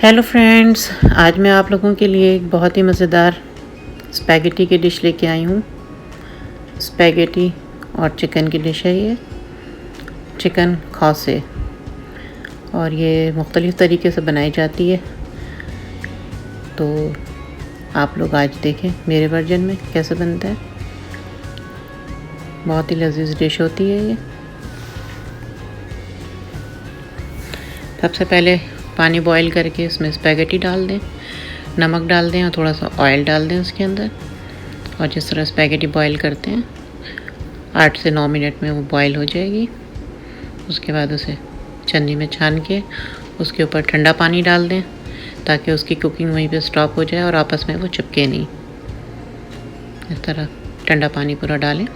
Hello friends, आज मैं आप लोगों के लिए एक बहुत ही मज़ेदार स्पैगेटी की डिश लेके आई हूँ। स्पैगेटी और चिकन की डिश है ये, चिकन खौसे, और ये मुख्तलिफ़ तरीके से बनाई जाती है। तो आप लोग आज देखें मेरे वर्जन में कैसे बनता है। बहुत ही लजीज डिश होती है ये। सबसे पहले पानी बॉईल करके उसमें स्पैगेटी डाल दें, नमक डाल दें और थोड़ा सा ऑयल डाल दें उसके अंदर। और जिस तरह स्पैगेटी बॉईल करते हैं 8 से 9 मिनट में वो बॉईल हो जाएगी। उसके बाद उसे छन्नी में छान के उसके ऊपर ठंडा पानी डाल दें ताकि उसकी कुकिंग वहीं पे स्टॉप हो जाए और आपस में वो चिपके नहीं। इस तरह ठंडा पानी पूरा डालें।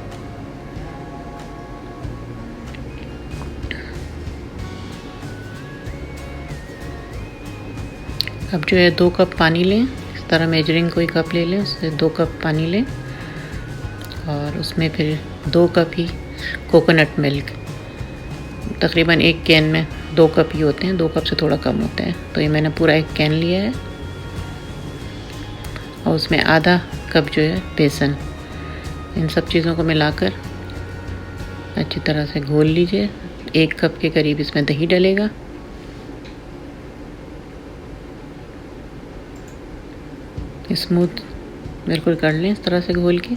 अब जो है 2 कप पानी लें, इस तरह मेजरिंग कोई कप ले लें, उससे 2 कप पानी लें और उसमें फिर 2 कप ही कोकोनट मिल्क, तकरीबन एक कैन में 2 कप ही होते हैं, 2 कप से थोड़ा कम होते हैं। तो ये मैंने पूरा एक कैन लिया है और उसमें आधा कप जो है बेसन। इन सब चीज़ों को मिलाकर अच्छी तरह से घोल लीजिए। 1 कप के करीब इसमें दही डलेगा। स्मूथ बिल्कुल कर लें इस तरह से घोल के।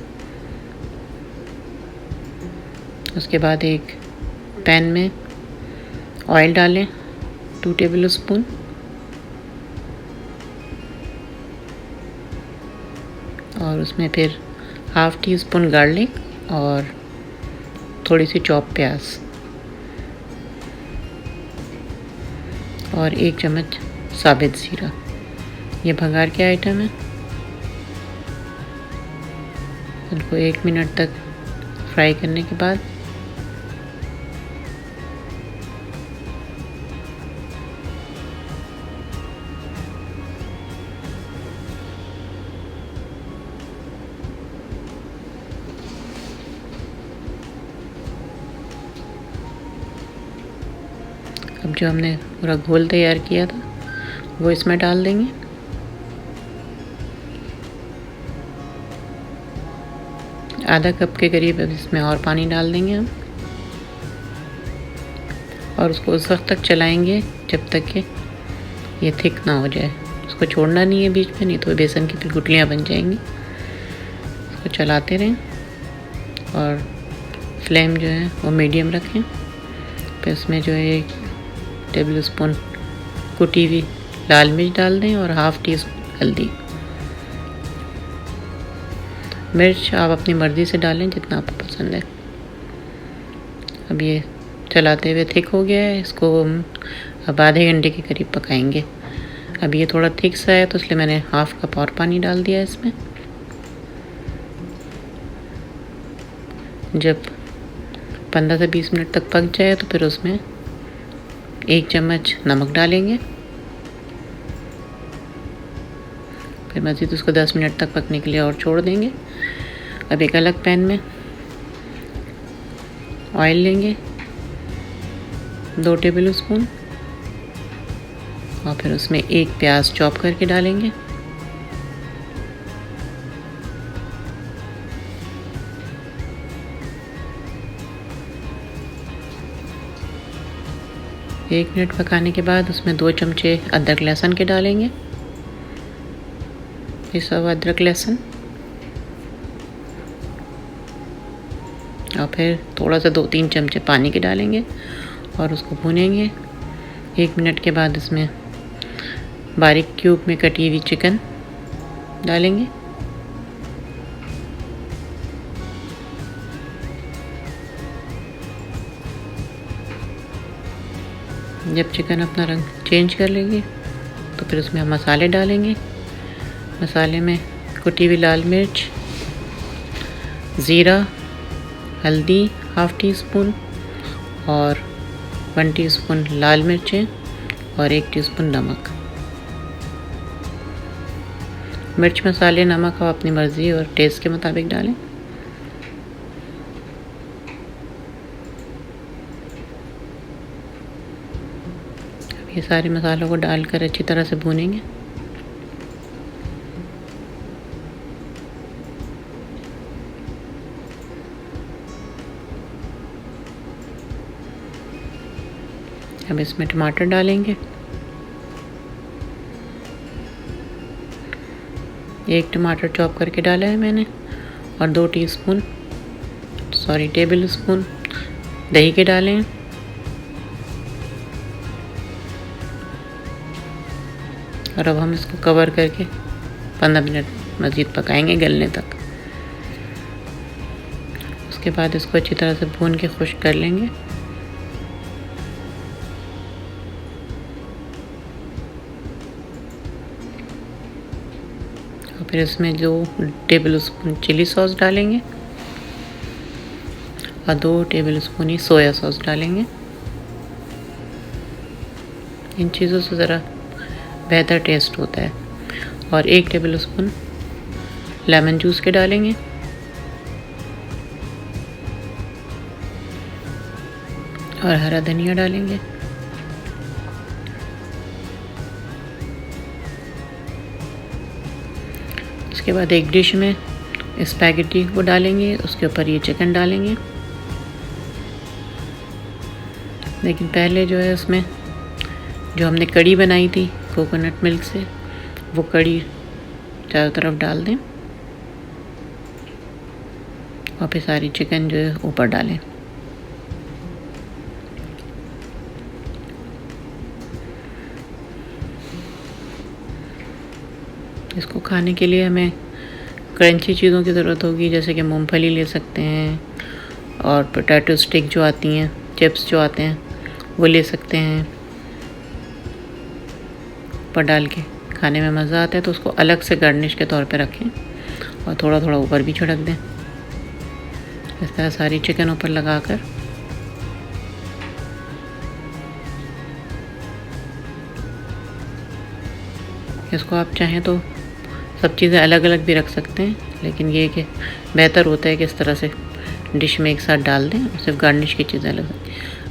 उसके बाद एक पैन में ऑयल डालें 2 टेबल स्पून, और उसमें फिर ½ टी स्पून गार्लिक और थोड़ी सी चॉप प्याज और 1 चम्मच साबित ज़ीरा। ये भगार के आइटम है। इनको 1 मिनट तक फ्राई करने के बाद अब जो हमने पूरा घोल तैयार किया था वो इसमें डाल देंगे। आधा कप के करीब अब इसमें और पानी डाल देंगे हम, और उसको उस वक्त तक चलाएंगे जब तक कि ये थिक ना हो जाए। उसको छोड़ना नहीं है बीच में, नहीं तो बेसन की फिर गुठलियाँ बन जाएंगी। उसको चलाते रहें और फ्लेम जो है वो मीडियम रखें। फिर उसमें जो है 1 टेबल स्पून कुटी हुई लाल मिर्च डाल दें और ½ टी स्पून हल्दी। मिर्च आप अपनी मर्ज़ी से डालें जितना आपको पसंद है। अब ये चलाते हुए थिक हो गया है। इसको हम अब आधे घंटे के करीब पकाएंगे। अब ये थोड़ा थिक सा है तो इसलिए मैंने ½ कप और पानी डाल दिया इसमें। जब 15 से 20 मिनट तक पक जाए तो फिर उसमें 1 चम्मच नमक डालेंगे। फिर मज़ीद उसको 10 मिनट तक पकने के लिए और छोड़ देंगे। अब एक अलग पैन में ऑयल लेंगे 2 टेबल स्पून, और फिर उसमें 1 प्याज चॉप करके डालेंगे। एक मिनट पकाने के बाद उसमें 2 चमचे अदरक लहसुन के डालेंगे, पिसा हुआ अदरक लहसुन, और फिर थोड़ा सा 2-3 चमचे पानी के डालेंगे और उसको भूनेंगे। 1 मिनट के बाद इसमें बारीक क्यूब में कटी हुई चिकन डालेंगे। जब चिकन अपना रंग चेंज कर लेगी तो फिर उसमें हम मसाले डालेंगे। मसाले में कुटी हुई लाल मिर्च, ज़ीरा, हल्दी ½ टी स्पून और 1 टीस्पून लाल मिर्चें और 1 टीस्पून नमक। मिर्च मसाले नमक आप अपनी मर्ज़ी और टेस्ट के मुताबिक डालें। ये सारे मसालों को डालकर अच्छी तरह से भूनेंगे। अब इसमें टमाटर डालेंगे। 1 टमाटर चॉप करके डाला है मैंने और 2 टेबल स्पून दही के डाले हैं। और अब हम इसको कवर करके 15 मिनट मज़ीद पकाएंगे गलने तक। उसके बाद इसको अच्छी तरह से भून के खुश्क कर लेंगे। और फिर इसमें 2 टेबल स्पून चिली सॉस डालेंगे और 2 टेबल स्पून ही सोया सॉस डालेंगे। इन चीज़ों से ज़रा बेहतर टेस्ट होता है। और 1 टेबल स्पून लेमन जूस के डालेंगे। और हरा धनिया डालेंगे। उसके बाद एक डिश में स्पैगेटी को डालेंगे, उसके ऊपर ये चिकन डालेंगे। लेकिन पहले जो है उसमें जो हमने कड़ी बनाई थी कोकोनट मिल्क से, वो कड़ी चारों तरफ डाल दें और फिर सारी चिकन जो है ऊपर डालें। इसको खाने के लिए हमें क्रंची चीज़ों की ज़रूरत होगी, जैसे कि मूंगफली ले सकते हैं और पोटैटो स्टिक जो आती हैं, चिप्स जो आते हैं वो ले सकते हैं। ऊपर डाल के खाने में मज़ा आता है, तो उसको अलग से गार्निश के तौर पे रखें और थोड़ा थोड़ा ऊपर भी छिड़क दें। इस तरह सारी चिकन ऊपर लगाकर इसको आप चाहें तो सब चीज़ें अलग अलग भी रख सकते हैं, लेकिन ये कि बेहतर होता है कि इस तरह से डिश में एक साथ डाल दें और सिर्फ गार्निश की चीज़ें अलग।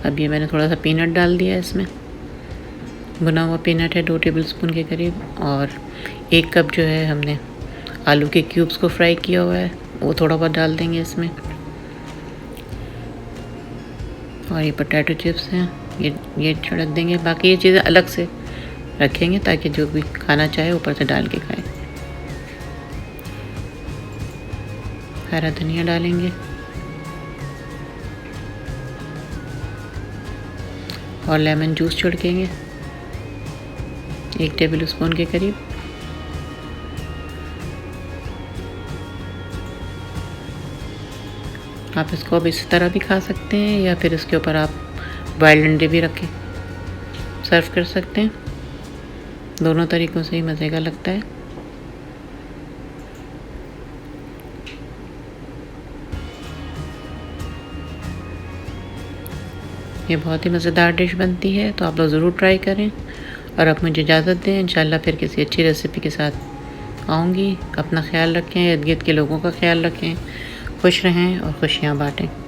अब ये मैंने थोड़ा सा पीनट डाल दिया है, इसमें भुना हुआ पीनट है 2 टेबल स्पून के करीब। और 1 कप जो है हमने आलू के क्यूब्स को फ्राई किया हुआ है, वो थोड़ा बहुत डाल देंगे इसमें। और ये पोटैटो चिप्स हैं, ये छिड़क देंगे। बाकी ये चीज़ें अलग से रखेंगे ताकि जो भी खाना चाहे ऊपर से डाल के खाए। हरा धनिया डालेंगे और लेमन जूस छिड़केंगे 1 टेबल स्पून के करीब। आप इसको अब इसी तरह भी खा सकते हैं या फिर इसके ऊपर आप बॉइल्ड अंडे भी रखें सर्व कर सकते हैं। दोनों तरीक़ों से ही मज़े का लगता है। ये बहुत ही मज़ेदार डिश बनती है, तो आप लोग ज़रूर ट्राई करें। और अब मुझे इजाज़त दें, इंशाल्लाह फिर किसी अच्छी रेसिपी के साथ आऊँगी। अपना ख्याल रखें, इर्द गिर्द के लोगों का ख्याल रखें, खुश रहें और खुशियाँ बाँटें।